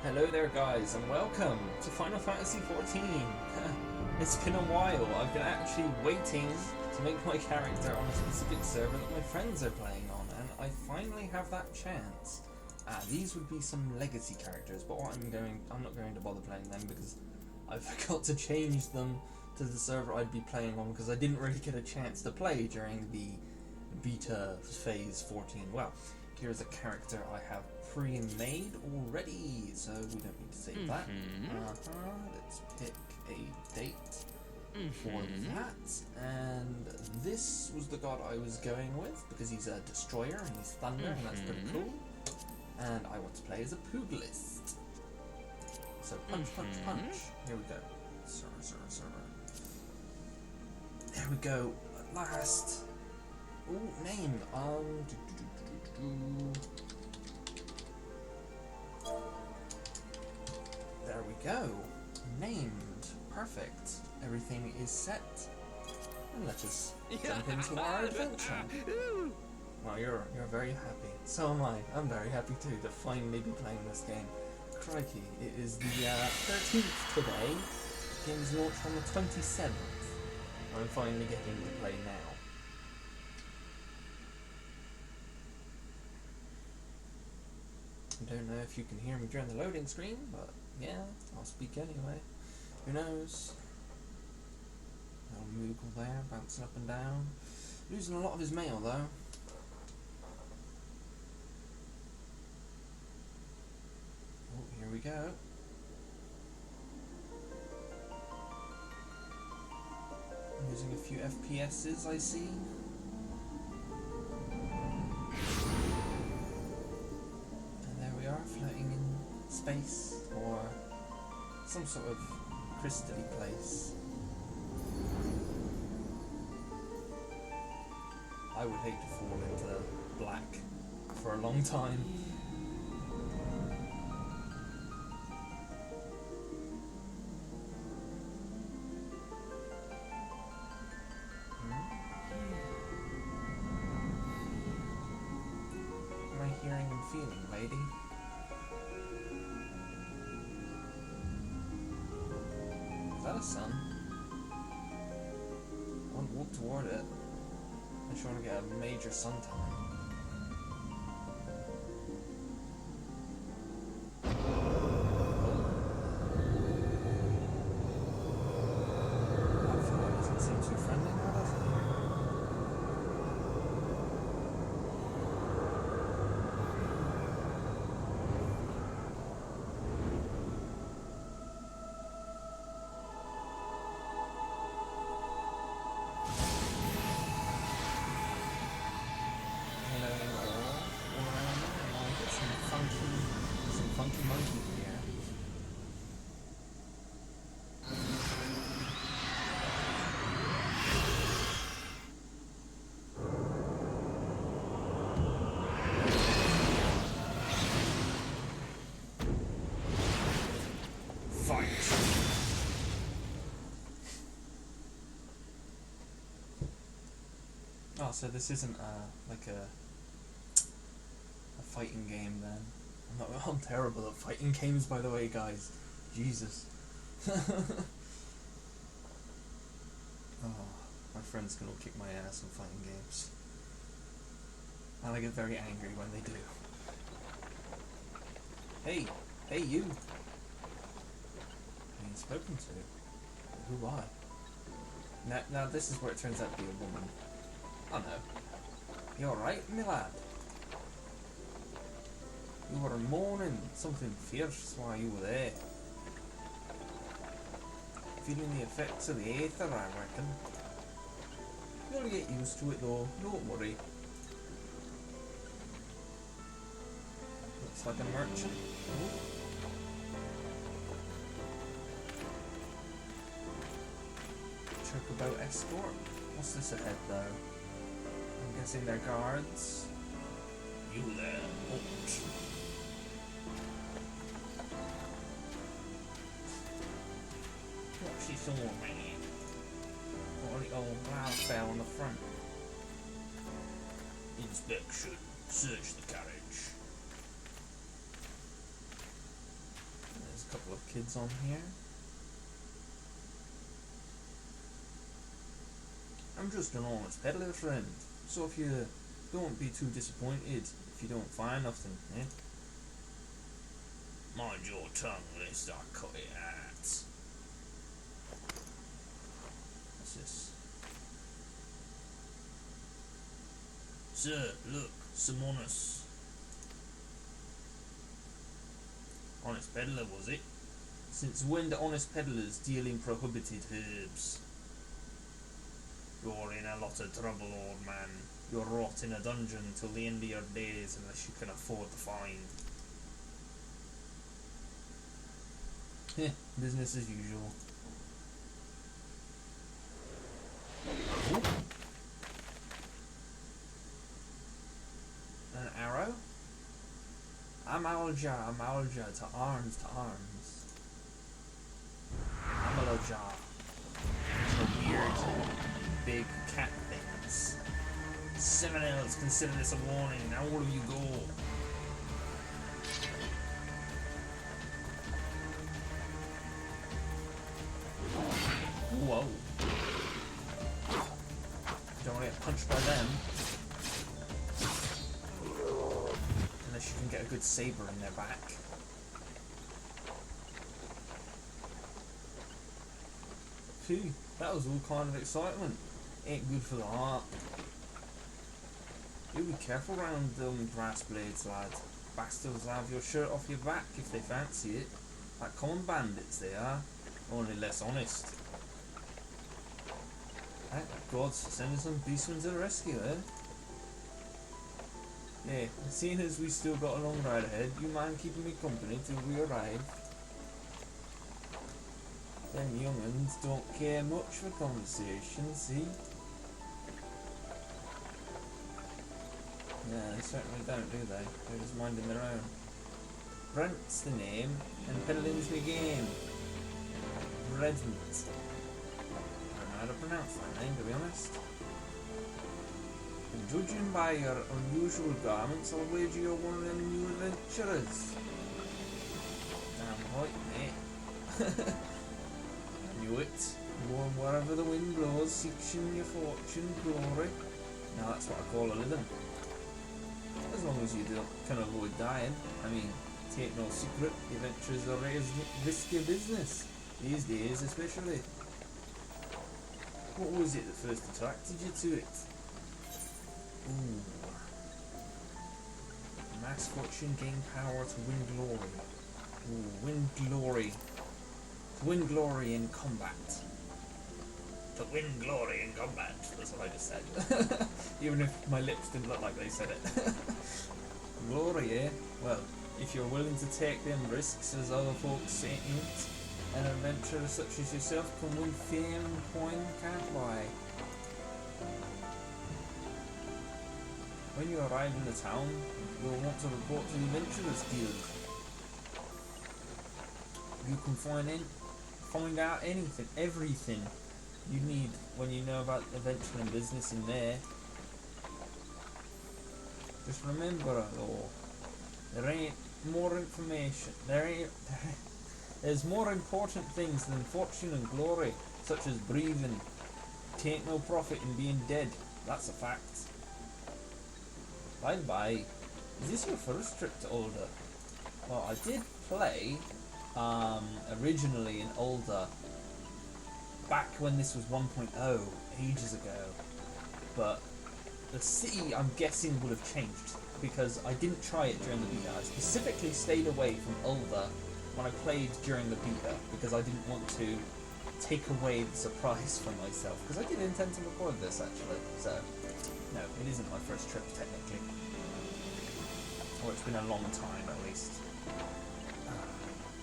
Hello there guys and welcome to Final Fantasy XIV. It's been a while. I've been actually waiting to make my character on a specific server that my friends are playing on, and I finally have that chance. These would be some legacy characters, but I'm not going to bother playing them because I forgot to change them to the server I'd be playing on because I didn't really get a chance to play during the beta phase 14. Well, here's a character I have pre-made already, so we don't need to save that. Let's pick a date for that, and this was the god I was going with because he's a destroyer and he's thunder, and that's pretty cool. And I want to play as a pugilist. So punch, punch, punch. Here we go. Server. There we go. At last. Ooh, name. There we go. Named. Perfect. Everything is set. And let's just jump into our adventure. Well, you're very happy. So am I. I'm very happy too to finally be playing this game. Crikey, it is the 13th today. The game is launched on the 27th. I'm finally getting to play now. I don't know if you can hear me during the loading screen, but yeah, I'll speak anyway. Who knows? Little Moogle there, bouncing up and down. Losing a lot of his mail though. Oh, here we go. Losing a few FPSs, I see. Floating in space or some sort of crystal-y place. I would hate to fall into black for a long time. Am I hearing and feeling, lady? Is that a sun? I won't walk toward it. I just want to get a major sun time. That fellow doesn't seem too friendly now, does he? Funky monkey here. Fight. Oh, so this isn't like a fighting game then. I'm terrible at fighting games, by the way, guys. Jesus. Oh, my friends can all kick my ass in fighting games. And I get very angry when they do. Hey you! Being spoken to? Who are? Now this is where it turns out to be a woman. Oh no. You alright, my lad? You were moaning something fierce while you were there. Feeling the effects of the aether, I reckon. You'll get used to it though, don't worry. Looks like a merchant. Oh. Chocobo escort. What's this ahead though? I'm guessing they're guards. You there, wont. What's this all, man? Got a little blouse bell on the front. Inspection. Search the carriage. a couple of kids on here. I'm just an honest peddler, friend, so if you don't be too disappointed if you don't find nothing, eh? Mind your tongue, lest I cut it out. What's this? Sir, look, some honest. Honest peddler, was it? Since when do honest peddlers deal in prohibited herbs? You're in a lot of trouble, old man. You'll rot in a dungeon till the end of your days unless you can afford the fine. Heh, business as usual. Ooh. An arrow? Amalja, to arms, to arms. Amalja. The weird, big cat things. Seminoles, consider this a warning. Now all of you go. Whoa. Don't want to get punched by them. Unless you can get a good saber in their back. Phew, that was all kind of excitement. Ain't good for the heart. You be careful round them grass blades, lad. Bastards will have your shirt off your back if they fancy it. Like common bandits they are, only less honest. Thank God for sending some beastmen to the rescue, eh? Yeah, seeing as we still got a long ride ahead, you mind keeping me company till we arrive? Them young'uns don't care much for conversation, see? Yeah, they certainly don't, do they? They're just minding their own. Brent's the name, and peddling's my game. Redmond. I don't know how to pronounce that name, to be honest. And judging by your unusual garments, I'll wager you're one of them new adventurers. Damn right, mate. I knew it. Going wherever the wind blows, seeking your fortune, glory. Now that's what I call a living. As long as you can avoid dying. I mean, take no secret, adventures are risky business. These days especially. What was it that first attracted you to it? Ooh. Mass fortune, gain power to win glory. Ooh, win glory. To win glory in combat. To win glory in combat. That's what I just said. Even if my lips didn't look like they said it. Glory, eh? Well, if you're willing to take them risks as other folks ain't, an adventurer such as yourself can win fame and coin can't buy. When you arrive in the town, you'll want to report to the Adventurers Guild. You can find out anything, everything you need when you know about adventuring business in there. Just remember though, there ain't more information. There's more important things than fortune and glory, such as breathing. Take no profit in being dead. That's a fact. By the by, is this your first trip to Ulder? Well, I did play originally in Ulder back when this was 1.0 ages ago, but the city I'm guessing would have changed because I didn't try it during the beta. I specifically stayed away from Ulder when I played during the beta because I didn't want to take away the surprise from myself, because I did intend to record this actually, so no, it isn't my first trip technically, or it's been a long time at least,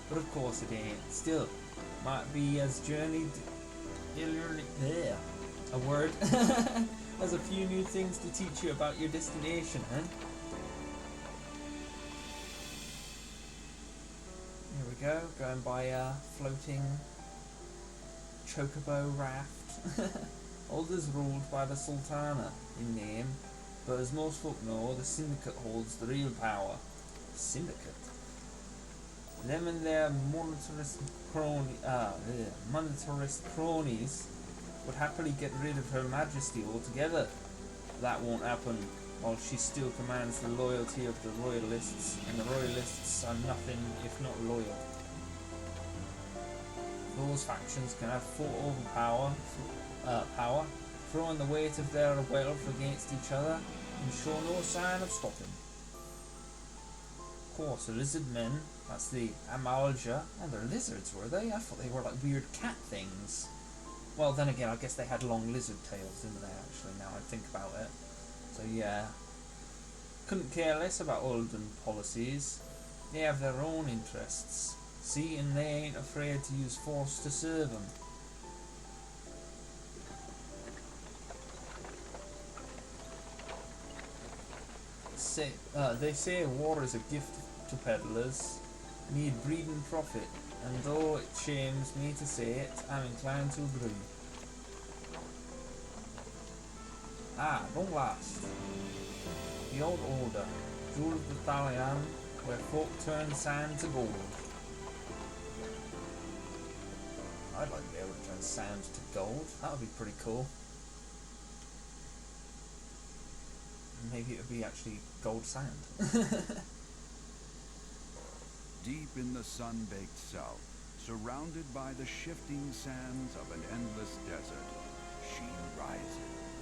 but of course it ain't. Still, might be as journeyed there, a word has a few new things to teach you about your destination, huh? Here we go, going by a floating chocobo raft. Ulder's ruled by the Sultana in name, but as most folk know, the Syndicate holds the real power. Syndicate? Them and their monetarist cronies would happily get rid of Her Majesty altogether. That won't happen while she still commands the loyalty of the royalists, and the royalists are nothing if not loyal. Those factions can have full overpower, power, throwing the weight of their wealth against each other, and show no sign of stopping. Of course, the lizard men, that's the Amalja, and they're lizards, were they? I thought they were like weird cat things. Well, then again, I guess they had long lizard tails, didn't they, actually, now I think about it. So yeah, couldn't care less about Olden policies. They have their own interests. See, and they ain't afraid to use force to serve them. They say war is a gift to peddlers, need breeding profit, and though it shames me to say it, I'm inclined to agree. Ah, long last. The old order, Jewel of the Thalian, where folk turn sand to gold. I'd like to be able to turn sand to gold. That would be pretty cool. Maybe it would be actually gold sand. Deep in the sun-baked south, surrounded by the shifting sands of an endless desert, she rises,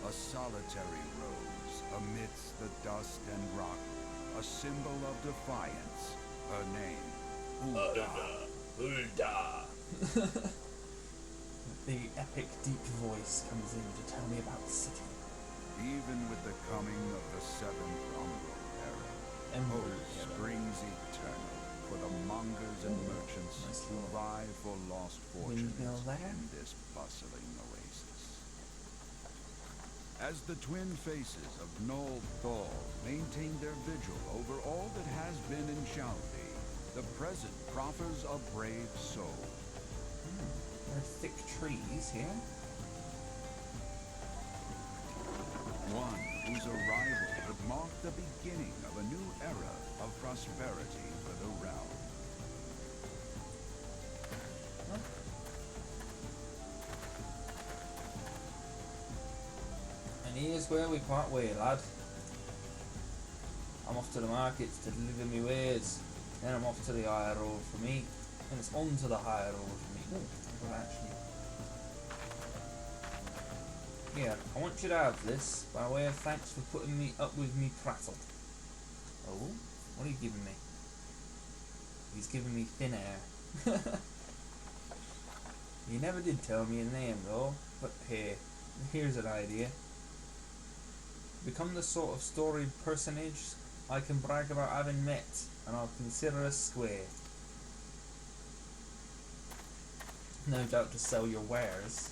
a solitary rose amidst the dust and rock, a symbol of defiance. Her name, Hulda. Hulda. The epic deep voice comes in to tell me about the city. Even with the coming of the seventh Umbral era, hope springs eternal for the mongers and merchants who vie for lost fortunes in this bustling oasis. As the twin faces of Nold Thal maintain their vigil over all that has been in Shaldi, the present proffers a brave soul. There are thick trees here. One whose arrival would mark the beginning of a new era of prosperity for the realm. And here's where we part way, lad. I'm off to the markets to deliver me wares. Then I'm off to the higher road for me. And it's on to the higher road for me. Oh, well, actually. Here, I want you to have this by way of thanks for putting me up with me prattle. Oh, what are you giving me? He's giving me thin air. You never did tell me your name though, but hey, here's an idea. Become the sort of storied personage I can brag about having met, and I'll consider us square. No doubt to sell your wares.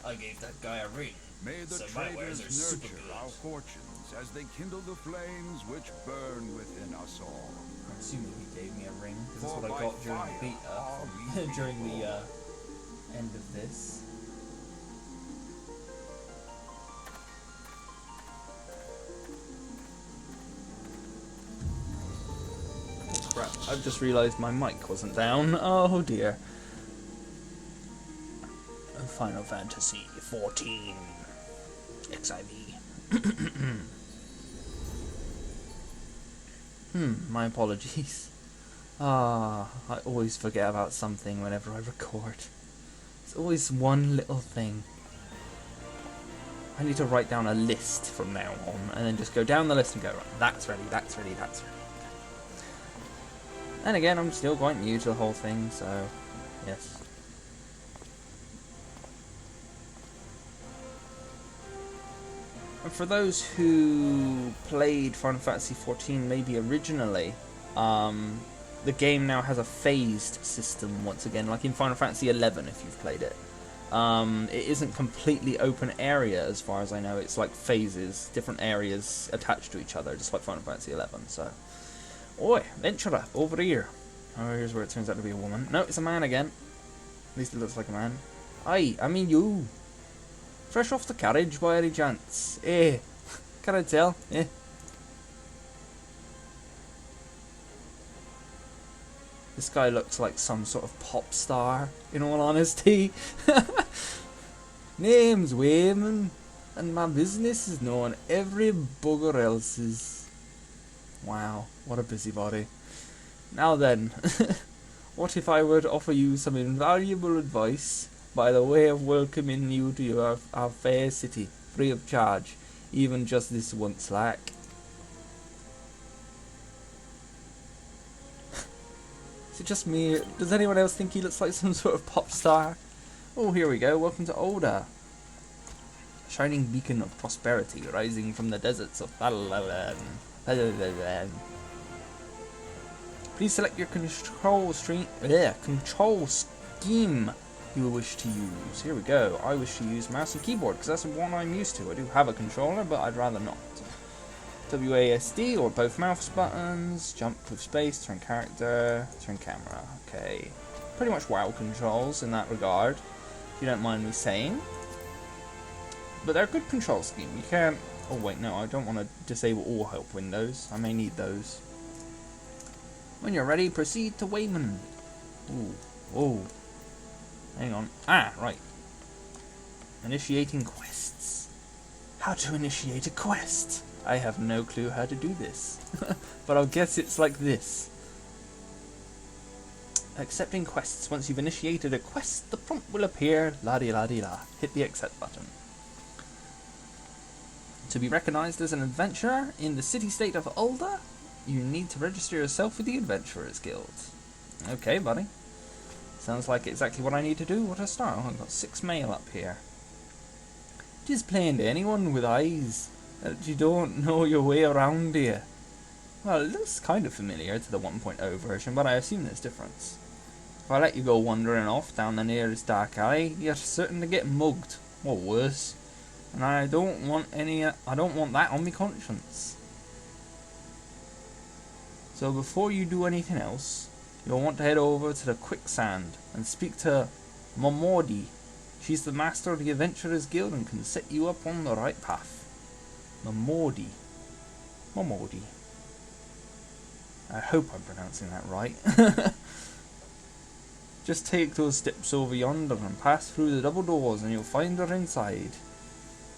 I gave that guy a ring. May the so traders nurture our fortunes as they kindle the flames which burn within us all. I'm assuming he gave me a ring, because that's what I got during the beta, during the end of this. Oh crap, I've just realised my mic wasn't down. Oh dear. Final Fantasy XIV XIV. My apologies. I always forget about something whenever I record. It's always one little thing. I need to write down a list from now on, and then just go down the list and go, right, that's ready, that's ready, that's ready. And again, I'm still quite new to the whole thing, so yes. And for those who played Final Fantasy XIV maybe originally, the game now has a phased system once again, like in Final Fantasy XI if you've played it. It isn't completely open area as far as I know, it's like phases, different areas attached to each other, just like Final Fantasy XI, so... Oi, venturer, over here. Oh, here's where it turns out to be a woman. No, it's a man again. At least it looks like a man. Aye, I mean you. Fresh off the carriage by any chance? Eh, can I tell? Eh. This guy looks like some sort of pop star, in all honesty. Name's Wayman, and my business is known every bugger else's. Wow, what a busybody. Now then, what if I were to offer you some invaluable advice by the way of welcoming you to our fair city, free of charge, even just this once like? Is it just me? Does anyone else think he looks like some sort of pop star? Oh, here we go. Welcome to Olda. Shining beacon of prosperity rising from the deserts of Thalalan. Please select your control scheme you wish to use. Here we go. I wish to use mouse and keyboard because that's what I'm used to. I do have a controller, but I'd rather not. WASD or both mouse buttons. Jump with space, turn character, turn camera. Okay. Pretty much WoW controls in that regard, if you don't mind me saying. But they're a good control scheme. You can't... Oh wait, no, I don't want to disable all help windows. I may need those. When you're ready, proceed to Wayman. Ooh. Oh. Hang on. Ah, right. Initiating quests. How to initiate a quest? I have no clue how to do this. But I'll guess it's like this. Accepting quests. Once you've initiated a quest, the prompt will appear. La-di-la-di-la. Hit the accept button. To be recognized as an adventurer in the city-state of Ulda, you need to register yourself with the Adventurers Guild. Okay, buddy. Sounds like exactly what I need to do. What a start. Oh, I've got 6 mail up here. It is plain to anyone with eyes that you don't know your way around here. Well, it looks kind of familiar to the 1.0 version, but I assume there's difference. If I let you go wandering off down the nearest dark alley, you're certain to get mugged, or worse. And I don't want that on my conscience. So before you do anything else, you'll want to head over to the quicksand and speak to Momodi. She's the master of the Adventurers Guild and can set you up on the right path. Momodi. I hope I'm pronouncing that right. Just take those steps over yonder and pass through the double doors and you'll find her inside.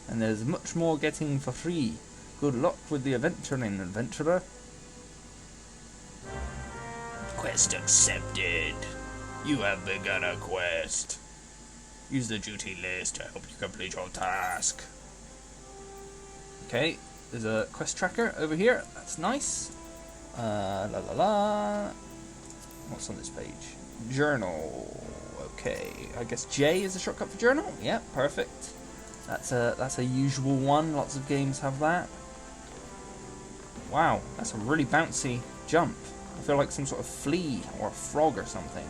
And there's much more getting for free. Good luck with the adventuring, adventurer. Quest accepted. You have begun a quest. Use the duty list to help you complete your task. Okay, there's a quest tracker over here. That's nice. What's on this page? Journal. Okay, I guess J is a shortcut for journal. Yeah, perfect. That's a usual one. Lots of games have that. Wow, that's a really bouncy jump. I feel like some sort of flea or a frog or something.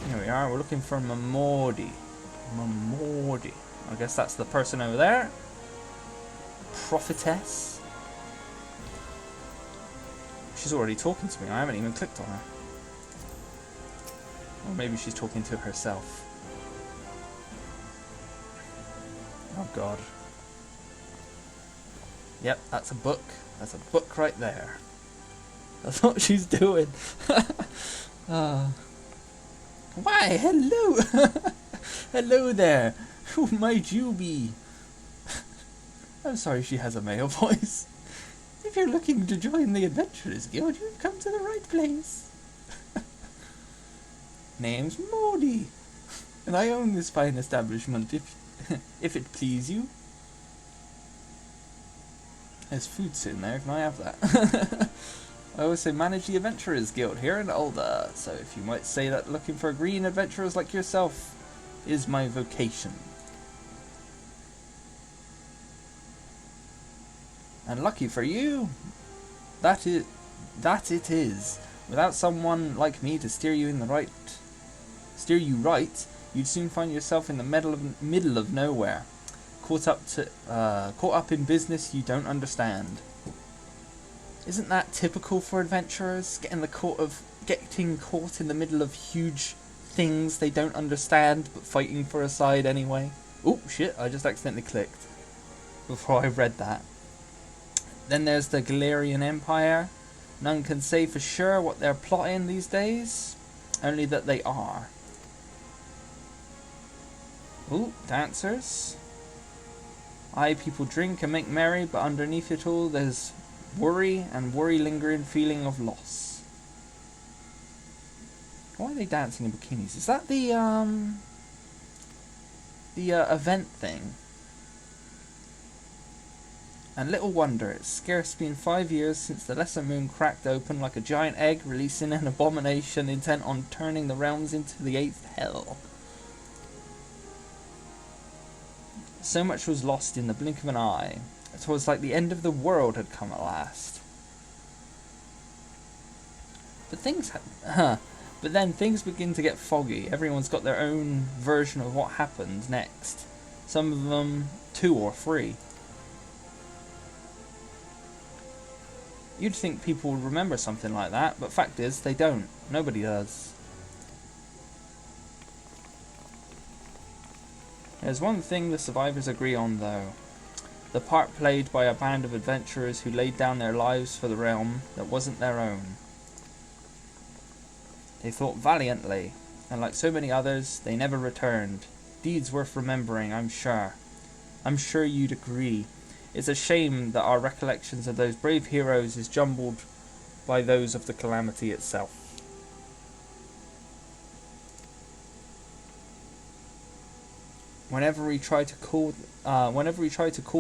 Here we are. We're looking for Momodi. I guess that's the person over there. Prophetess. She's already talking to me. I haven't even clicked on her. Or maybe she's talking to herself. Oh god. Yep, that's a book. That's a book right there. That's what she's doing. Why, hello! Hello there. Who might you be? I'm sorry she has a male voice. If you're looking to join the Adventurers Guild, you've come to the right place. Name's Modi, and I own this fine establishment, if it please you. There's food sitting there, can I have that? I also manage the Adventurers Guild here in Ulda, so if you might say that looking for green adventurers like yourself is my vocation. And lucky for you, that it is. Without someone like me to steer you right, you'd soon find yourself in the middle of nowhere, caught up in business you don't understand. Isn't that typical for adventurers? Getting caught in the middle of huge things they don't understand, but fighting for a side anyway. Oh shit! I just accidentally clicked before I read that. Then there's the Galarian Empire. None can say for sure what they're plotting these days, only that they are. Ooh, dancers. Aye, people drink and make merry, but underneath it all there's worry and worry-lingering feeling of loss. Why are they dancing in bikinis? Is that the event thing? And little wonder, it's scarce been 5 years since the lesser moon cracked open like a giant egg, releasing an abomination intent on turning the realms into the 8th hell. So much was lost in the blink of an eye. It was like the end of the world had come at last. But then things begin to get foggy. Everyone's got their own version of what happened next. Some of them 2 or 3. You'd think people would remember something like that, but fact is, they don't. Nobody does. There's one thing the survivors agree on, though. The part played by a band of adventurers who laid down their lives for the realm that wasn't their own. They fought valiantly, and like so many others, they never returned. Deeds worth remembering, I'm sure. I'm sure you'd agree. It's a shame that our recollections of those brave heroes is jumbled by those of the calamity itself. Whenever we try to call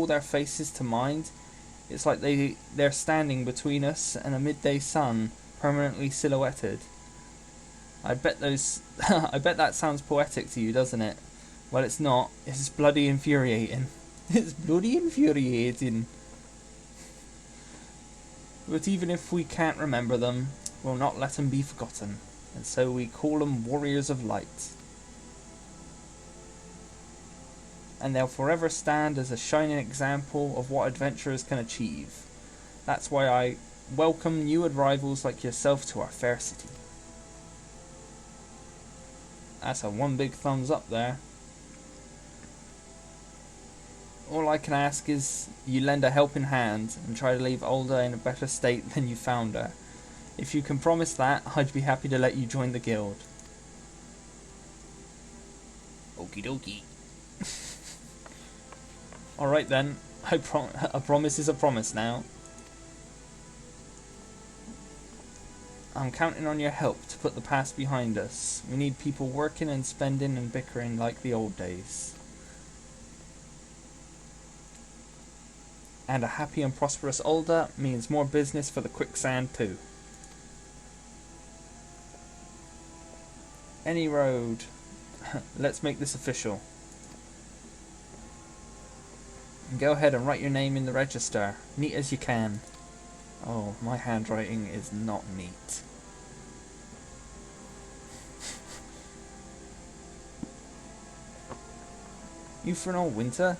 their faces to mind, it's like they're standing between us and a midday sun, permanently silhouetted. I bet that sounds poetic to you, doesn't it? Well, it's not. It's bloody infuriating. It's bloody infuriating. But even if we can't remember them, we'll not let them be forgotten. And so we call them Warriors of Light. And they'll forever stand as a shining example of what adventurers can achieve. That's why I welcome new arrivals like yourself to our fair city. That's a one big thumbs up there. All I can ask is you lend a helping hand and try to leave Olda in a better state than you found her. If you can promise that, I'd be happy to let you join the guild. Okie dokie. Alright then, a promise is a promise now. I'm counting on your help to put the past behind us. We need people working and spending and bickering like the old days. And a happy and prosperous Olda means more business for the quicksand too. Any road. Let's make this official. Go ahead and write your name in the register, neat as you can. Oh, my handwriting is not neat. Euphenol Winter?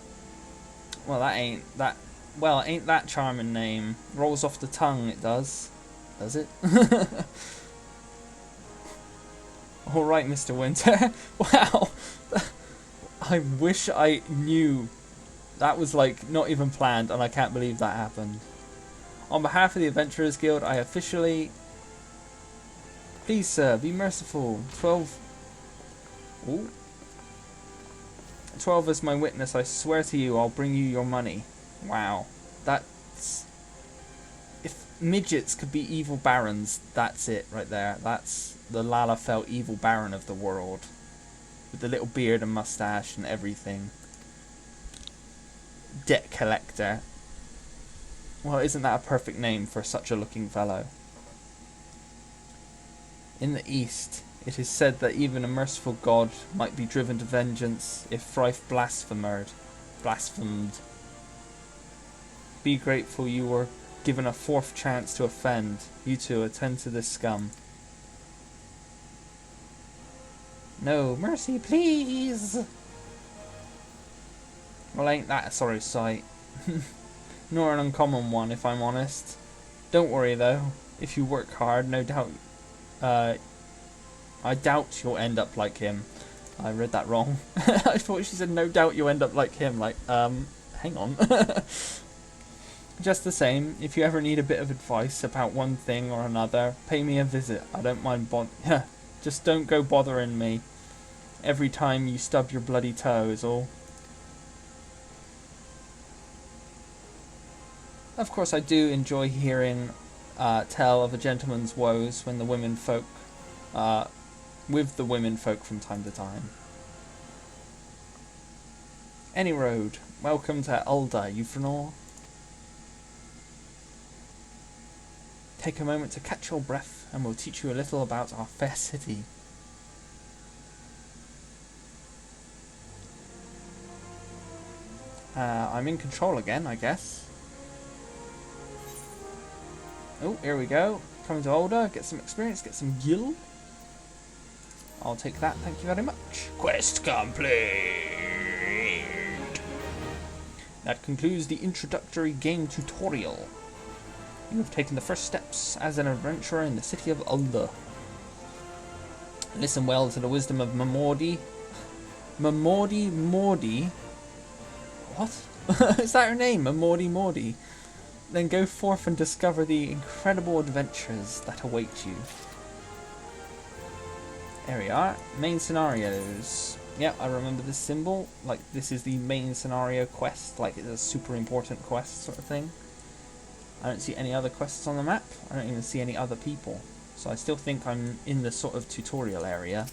Well, ain't that charming name. Rolls off the tongue, it does. Does it? Alright, Mr. Winter. Wow. I wish I knew. That was like not even planned, and I can't believe that happened. On behalf of the Adventurers Guild, I officially... Please, sir, be merciful. 12 as my witness, I swear to you, I'll bring you your money. Wow. That's... If midgets could be evil barons, that's it right there. That's the Lalafell evil baron of the world. With the little beard and mustache and everything. Debt collector. Well, isn't that a perfect name for such a looking fellow? In the East, it is said that even a merciful god might be driven to vengeance if thrice blasphemed. Be grateful you were given a 4th chance to offend. You two attend to this scum. No, mercy, please! Well, ain't that a sorry sight. Nor an uncommon one, if I'm honest. Don't worry, though. If you work hard, no doubt... I doubt you'll end up like him. I read that wrong. I thought she said, no doubt you'll end up like him. Like, hang on. just the same, if you ever need a bit of advice about one thing or another, pay me a visit. I don't mind just don't go bothering me every time you stub your bloody toe is all. Of course, I do enjoy hearing tell of a gentleman's woes when the women folk, with the women folk from time to time. Any road, welcome to Ulda, Euphenor. Take a moment to catch your breath, and we'll teach you a little about our fair city. I'm in control again, I guess. Oh, here we go. Coming to Ulda, get some experience, get some gil. I'll take that, thank you very much. Quest complete! That concludes the introductory game tutorial. You have taken the first steps as an adventurer in the city of Ulda. Listen well to the wisdom of Mamordi. Mamordi? What? Is that her name? Mamordi? Then go forth and discover the incredible adventures that await you. There we are. Main scenarios. Yeah, I remember this symbol. Like, this is the main scenario quest. Like, it's a super important quest sort of thing. I don't see any other quests on the map. I don't even see any other people. So I still think I'm in the sort of tutorial area.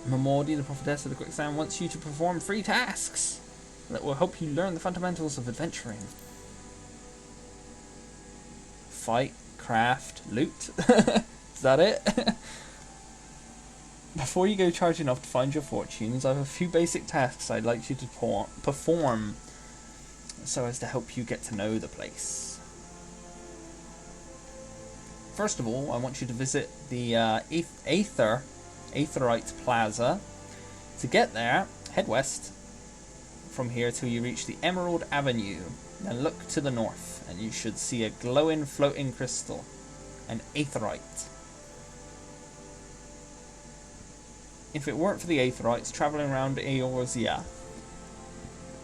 Mamordi, the prophetess of the quicksand, wants you to perform 3 tasks that will help you learn the fundamentals of adventuring. Fight, craft, loot. Is that it? Before you go charging off to find your fortunes, I have a few basic tasks I'd like you to perform so as to help you get to know the place. First of all, I want you to visit the Aetheryte Plaza. To get there, head west from here till you reach the Emerald Avenue. Then look to the north, and you should see a glowing floating crystal, an Aetheryte. If it weren't for the Aetherites, travelling around Eorzea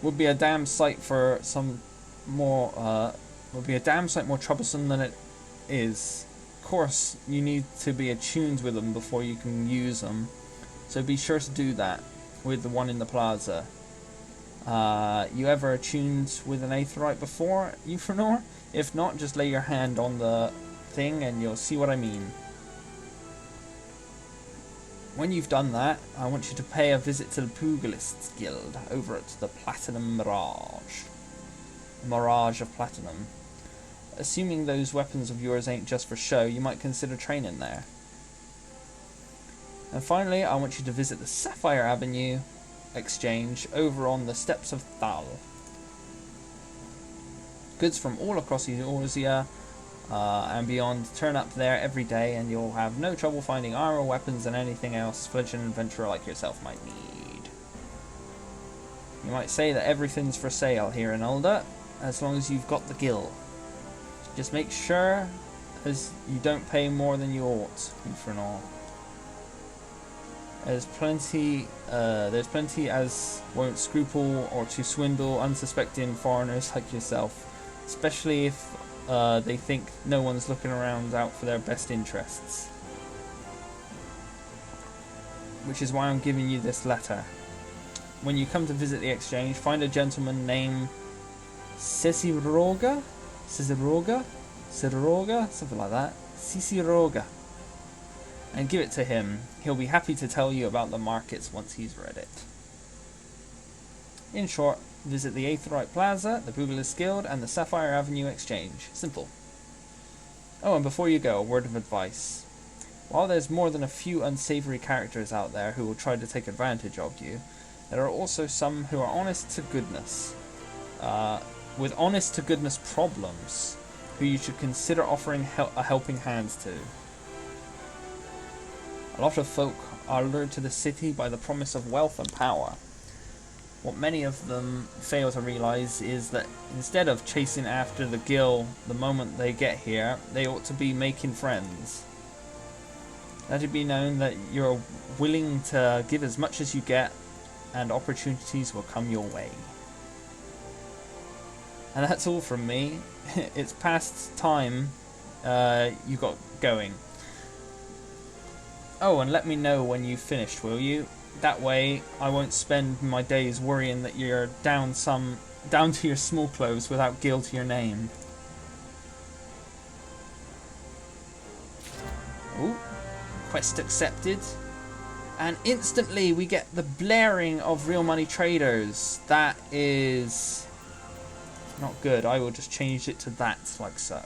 would be a damn sight for some more. Would be a damn sight more troublesome than it is. Of course, you need to be attuned with them before you can use them, so be sure to do that with the one in the plaza. You ever attuned with an Aetherite before, Euphenor? If not, just lay your hand on the thing and you'll see what I mean. When you've done that, I want you to pay a visit to the Pugilists Guild over at the Platinum Mirage. Mirage of Platinum. Assuming those weapons of yours ain't just for show, you might consider training there. And finally, I want you to visit the Sapphire Avenue Exchange over on the steps of Thal. Goods from all across Eorzea and beyond turn up there every day, and you'll have no trouble finding armor, weapons, and anything else fledgling adventurer like yourself might need. You might say that everything's for sale here in Ulda, as long as you've got the gil. Just make sure as you don't pay more than you ought, for all. There's plenty as won't scruple or to swindle unsuspecting foreigners like yourself, especially if they think no one's looking around out for their best interests. Which is why I'm giving you this letter. When you come to visit the exchange, find a gentleman named Ciciroga, something like that. Ciciroga. And give it to him. He'll be happy to tell you about the markets once he's read it. In short, visit the Aetheryte Plaza, the Pugilist Guild, and the Sapphire Avenue Exchange. Simple. Oh, and before you go, a word of advice. While there's more than a few unsavory characters out there who will try to take advantage of you, there are also some who are honest to goodness. With honest to goodness problems, who you should consider offering a helping hand to. A lot of folk are lured to the city by the promise of wealth and power. What many of them fail to realize is that instead of chasing after the gil the moment they get here, they ought to be making friends. Let it be known that you're willing to give as much as you get, and opportunities will come your way. And that's all from me. It's past time. You got going. Oh, and let me know when you've finished, will you? That way I won't spend my days worrying that you're down to your small clothes without guilt to your name. Ooh, quest accepted. And instantly we get the blaring of real money traders. That is not good. I will just change it to that, like so.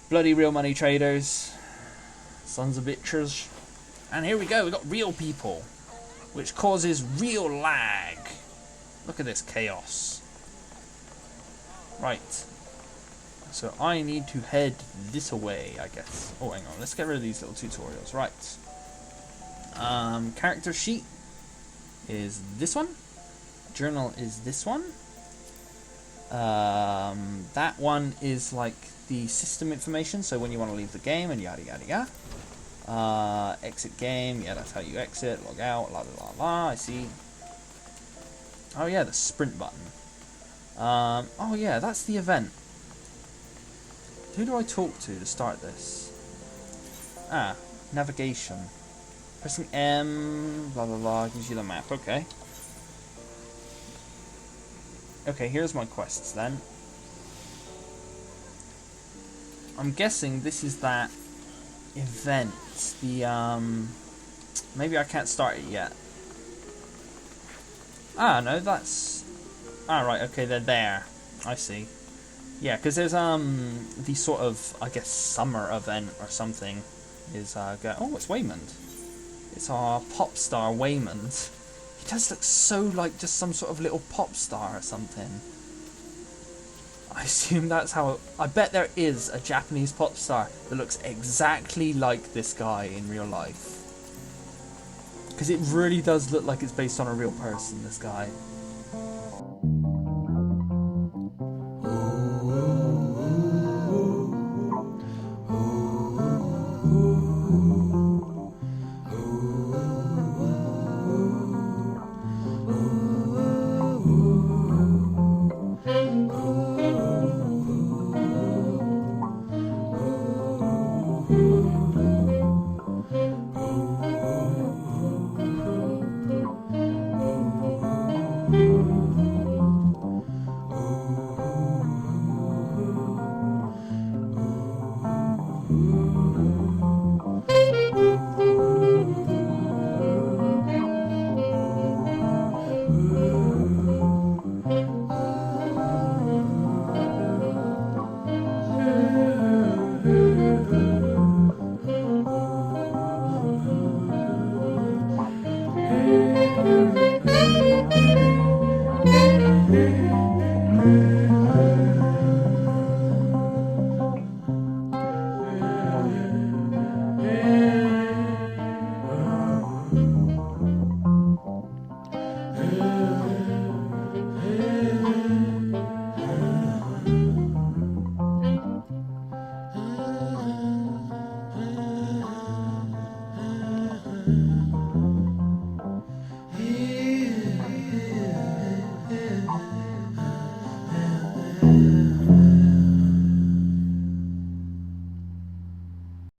Bloody real money traders. Sons of bitches. And here we go, we got real people, which causes real lag. Look at this chaos. Right. So I need to head this away, I guess. Oh, hang on, let's get rid of these little tutorials. Right. Character sheet is this one. Journal is this one. That one is like the system information, so when you want to leave the game and yada yada yada. Exit game, yeah, that's how you exit, log out, la la la, I see. Oh yeah, the sprint button. Oh yeah, that's the event. Who do I talk to start this? Ah, navigation. Pressing M, blah blah blah, gives you the map, okay. Okay, here's my quests then. I'm guessing this is that event. The, maybe I can't start it yet. Ah, no, that's... Ah, right, okay, they're there. I see. Yeah, because there's, the sort of, I guess, summer event or something is, oh, it's Waymond. It's our pop star Waymond. He does look so like just some sort of little pop star or something. I assume that's how... I bet there is a Japanese pop star that looks exactly like this guy in real life. Because it really does look like it's based on a real person, this guy.